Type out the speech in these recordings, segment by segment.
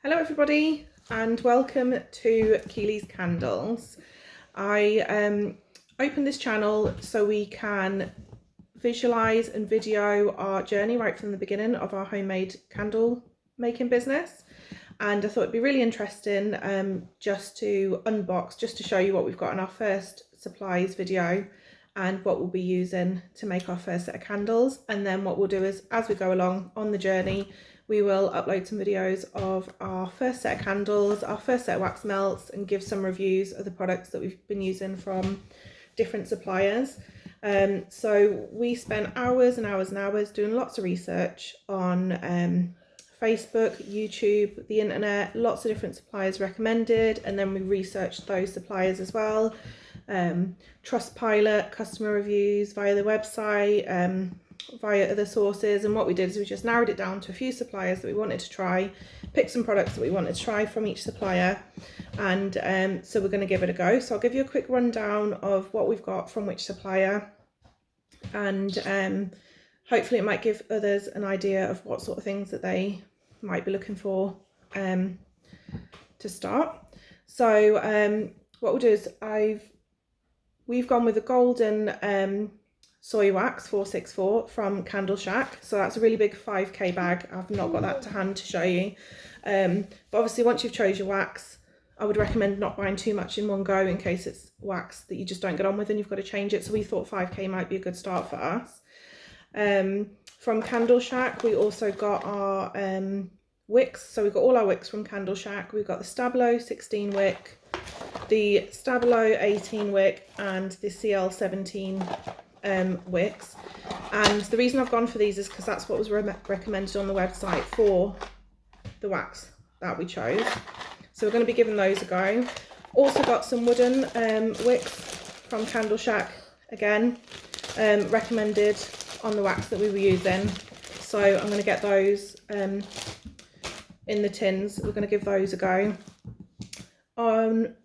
Hello everybody and welcome to Keely's Candles. I opened this channel so we can visualise and video our journey right from the beginning of our homemade candle making business, and I thought it'd be really interesting just to unbox, just to show you what we've got in our first supplies video and what we'll be using to make our first set of candles. And then what we'll do is, as we go along on the journey, we will upload some videos of our first set of candles, our first set of wax melts, and give some reviews of the products that we've been using from different suppliers. So we spent hours and hours and hours doing lots of research on Facebook, YouTube, the internet. Lots of different suppliers recommended, and then we researched those suppliers as well. Trustpilot, customer reviews via the website, via other sources. And what we did is we just narrowed it down to a few suppliers that we wanted to try, picked some products that we wanted to try from each supplier, and so we're going to give it a go. So I'll give you a quick rundown of what we've got from which supplier, and hopefully it might give others an idea of what sort of things that they might be looking for to start. So what we'll do is we've gone with the golden soy wax 464 from Candle Shack. So that's a really big 5k bag. I've not got that to hand to show you, but obviously once you've chose your wax, I would recommend not buying too much in one go in case it's wax that you just don't get on with and you've got to change it. So we thought 5k might be a good start for us. From Candle Shack we also got our wicks. So we've got all our wicks from Candle Shack. We've got the Stabilo 16 wick, the Stabilo 18 wick, and the CL17 wicks. And the reason I've gone for these is because that's what was recommended on the website for the wax that we chose. So we're going to be giving those a go. Also got some wooden wicks from Candle Shack, again recommended on the wax that we were using. So I'm going to get those in the tins. We're going to give those a go.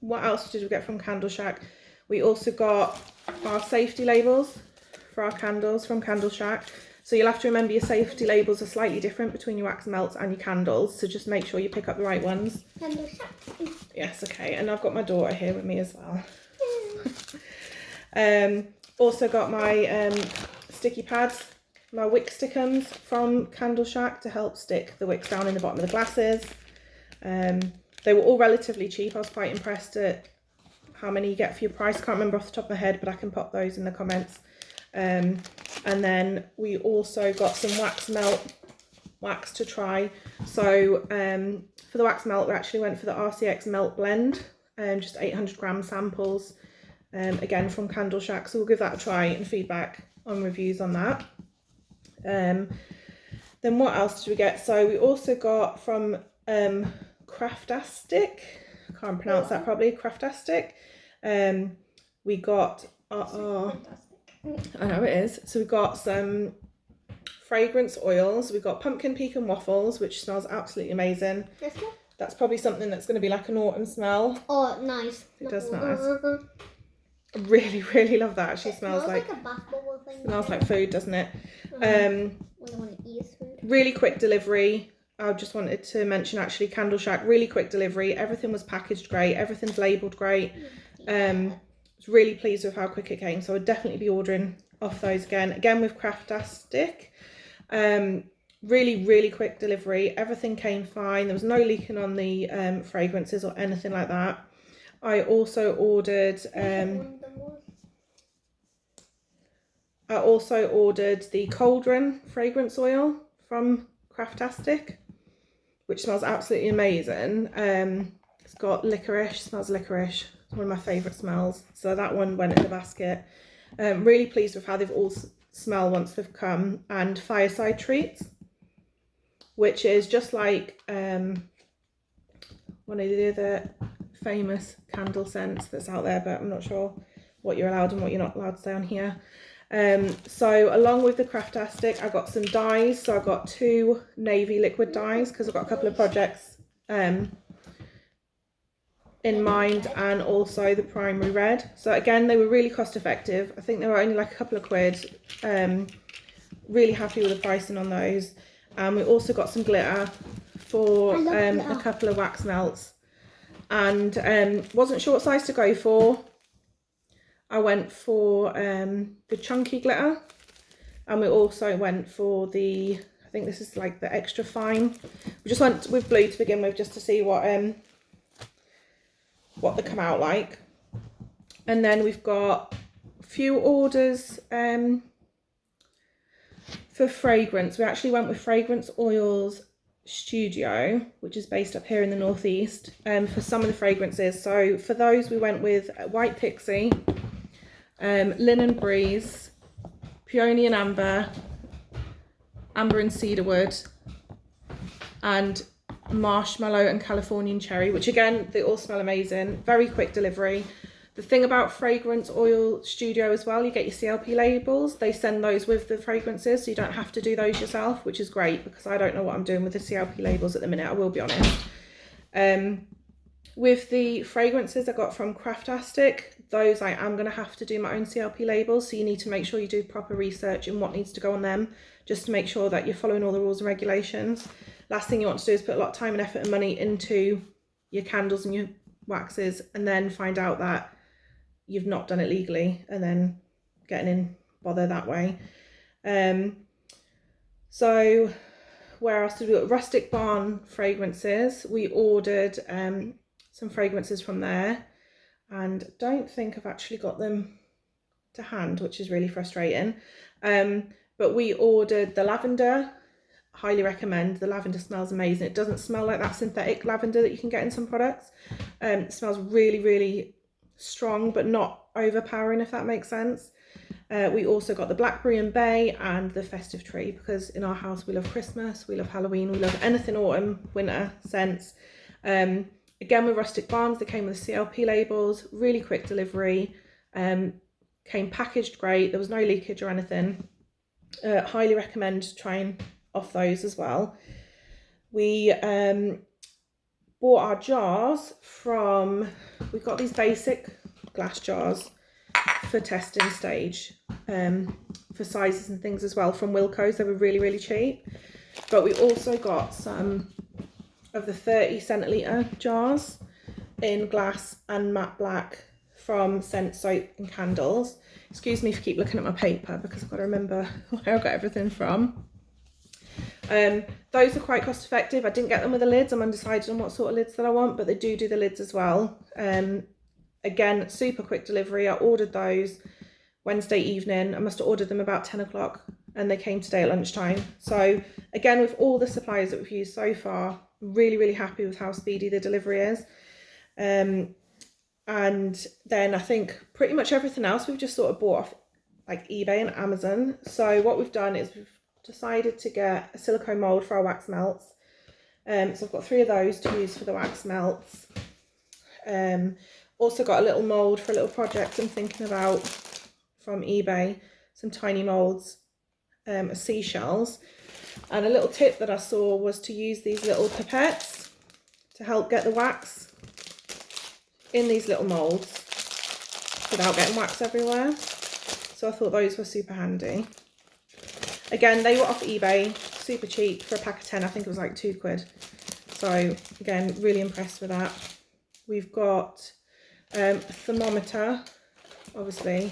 What else did we get from Candle Shack? We also got our safety labels for our candles from Candle Shack. So you'll have to remember your safety labels are slightly different between your wax melts and your candles, so just make sure you pick up the right ones. Candle Shack. Yes, okay. And I've got my daughter here with me as well. Also got my sticky pads, my wick stickums from Candle Shack to help stick the wicks down in the bottom of the glasses. They were all relatively cheap. I was quite impressed at how many you get for your price. Can't remember off the top of my head, but I can pop those in the comments. And then we also got some wax melt wax to try. So for the wax melt, we actually went for the RCX melt blend, just 800 gram samples, again from Candle Shack. So we'll give that a try and feedback on reviews on that. Then what else did we get? So we also got from Craftastic, I can't pronounce that probably, Craftastic. We got I know it is. So we've got some fragrance oils. We've got pumpkin pecan waffles, which smells absolutely amazing. This one? That's probably something that's going to be like an autumn smell. Oh, nice. It does smell nice. I really, really love that. Actually, smells like a bath bubble thing. Smells like food, doesn't it? When I want to eat food. Really quick delivery. I just wanted to mention actually Candle Shack, really quick delivery. Everything was packaged great. Everything's labelled great. Was really pleased with how quick it came. So I'd definitely be ordering off those again with Craftastic. Really, really quick delivery. Everything came fine. There was no leaking on the fragrances or anything like that. I also ordered the Cauldron fragrance oil from Craftastic, which smells absolutely amazing. It's got licorice, smells licorice. It's one of my favourite smells. So that one went in the basket. Really pleased with how they've all smell once they've come. And Fireside Treats, which is just like one of the other famous candle scents that's out there, but I'm not sure what you're allowed and what you're not allowed to say on here. So along with the Craftastic, I got some dyes. So I got 2 navy liquid dyes because I've got a couple of projects in mind, and also the primary red. So again, they were really cost effective. I think they were only like a couple of quid. Really happy with the pricing on those. And we also got some glitter for I love a glitter. couple of wax melts, and wasn't sure what size to go for. I went for the chunky glitter, and we also went for the, I think this is like the extra fine. We just went with blue to begin with, just to see what they come out like. And then we've got a few orders for fragrance. We actually went with Fragrance Oils Studio, which is based up here in the northeast, for some of the fragrances. So for those we went with White Pixie, Linen Breeze, Peony and Amber, Amber and Cedarwood, and Marshmallow and Californian Cherry, which again, they all smell amazing. Very quick delivery. The thing about Fragrance Oil Studio as well, you get your CLP labels. They send those with the fragrances, so you don't have to do those yourself, which is great because I don't know what I'm doing with the CLP labels at the minute, I will be honest. With the fragrances I got from Craftastic, those I am going to have to do my own CLP labels, so you need to make sure you do proper research in what needs to go on them, just to make sure that you're following all the rules and regulations. Last thing you want to do is put a lot of time and effort and money into your candles and your waxes and then find out that you've not done it legally and then getting in bother that way. So where else did we got? Rustic Barn fragrances. We ordered some fragrances from there, and don't think I've actually got them to hand, which is really frustrating. But we ordered the lavender. Highly recommend. The lavender smells amazing. It doesn't smell like that synthetic lavender that you can get in some products. It smells really, really strong, but not overpowering, if that makes sense. We also got the Blackberry and Bay and the Festive Tree, because in our house we love Christmas, we love Halloween, we love anything autumn, winter scents. Again with Rustic Barns, they came with CLP labels, really quick delivery, came packaged great, there was no leakage or anything. Highly recommend trying off those as well. We bought our jars from, we've got these basic glass jars for testing stage, for sizes and things as well, from Wilko's. They were really, really cheap. But we also got some of the 30 centilitre jars in glass and matte black from Scent Soap and Candles. Excuse me if I keep looking at my paper because I've got to remember where I got everything from. Those are quite cost effective. I didn't get them with the lids. I'm undecided on what sort of lids that I want, but they do the lids as well. Again, super quick delivery. I ordered those Wednesday evening. I must have ordered them about 10 o'clock and they came today at lunchtime. So again, with all the suppliers that we've used so far, really, really happy with how speedy the delivery is. And then I think pretty much everything else we've just sort of bought off like eBay and Amazon. So what we've done is we've decided to get a silicone mould for our wax melts. So I've got 3 of those to use for the wax melts. Also got a little mould for a little project I'm thinking about from eBay, some tiny moulds of seashells. And a little tip that I saw was to use these little pipettes to help get the wax in these little moulds without getting wax everywhere. So I thought those were super handy. Again, they were off eBay, super cheap for a pack of 10. I think it was like £2. So again, really impressed with that. We've got a thermometer, obviously.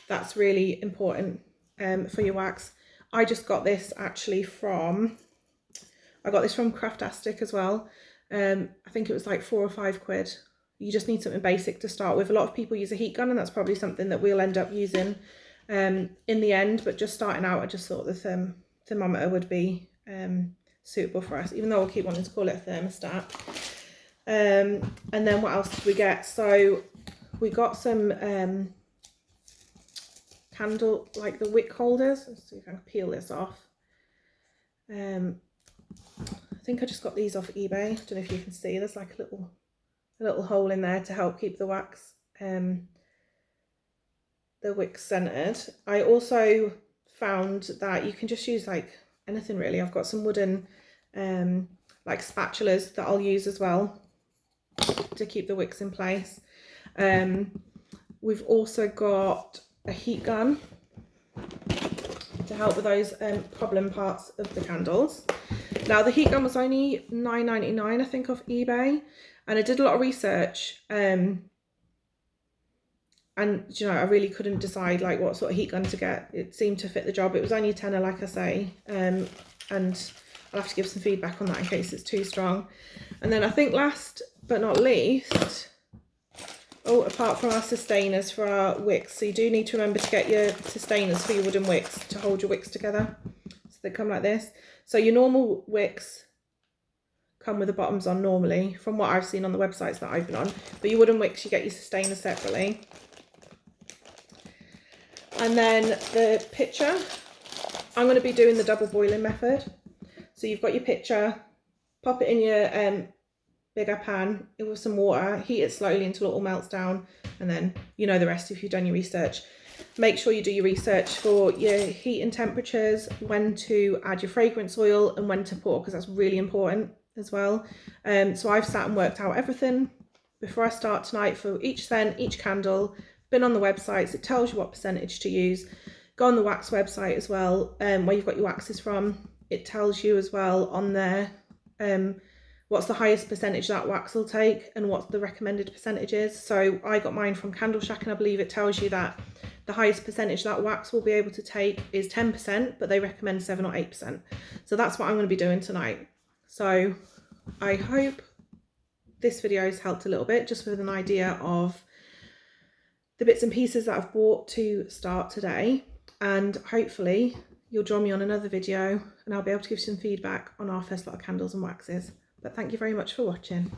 That's really important for your wax. I just got this actually from, I got this from Craftastic as well. I think it was like £4 or £5. You just need something basic to start with. A lot of people use a heat gun and that's probably something that we'll end up using in the end, but just starting out, I just thought the thermometer would be suitable for us, even though we'll keep wanting to call it a thermostat. And then what else did we get? So we got some candle, like the wick holders. Let's see if I can peel this off. I think I just got these off eBay. I don't know if you can see, there's like a little hole in there to help keep the wax, the wick centered. I also found that you can just use like anything really. I've got some wooden like spatulas that I'll use as well to keep the wicks in place. We've also got a heat gun. to help with those problem parts of the candles. Now the heat gun was only $9.99 I think off eBay, and I did a lot of research and you know, I really couldn't decide like what sort of heat gun to get. It seemed to fit the job. It was only a tenner, like I say, and I'll have to give some feedback on that in case it's too strong. And then I think last but not least, oh, apart from our sustainers for our wicks, so you do need to remember to get your sustainers for your wooden wicks to hold your wicks together. So they come like this. So your normal wicks come with the bottoms on normally, from what I've seen on the websites that I've been on, but your wooden wicks, you get your sustainers separately. And then the pitcher, I'm going to be doing the double boiling method. So you've got your pitcher, pop it in your bigger pan with some water, heat it slowly until it all melts down, and then you know the rest if you've done your research. Make sure you do your research for your heat and temperatures, when to add your fragrance oil and when to pour, because that's really important as well. So I've sat and worked out everything before I start tonight for each scent, each candle. Been on the websites, it tells you what percentage to use. Go on the wax website as well, where you've got your waxes from. It tells you as well on there what's the highest percentage that wax will take and what the recommended percentage is. So I got mine from Candle Shack, and I believe it tells you that the highest percentage that wax will be able to take is 10%, but they recommend 7 or 8%. So that's what I'm going to be doing tonight. So I hope this video has helped a little bit, just with an idea of the bits and pieces that I've bought to start today, and hopefully you'll join me on another video and I'll be able to give some feedback on our first lot of candles and waxes. But thank you very much for watching.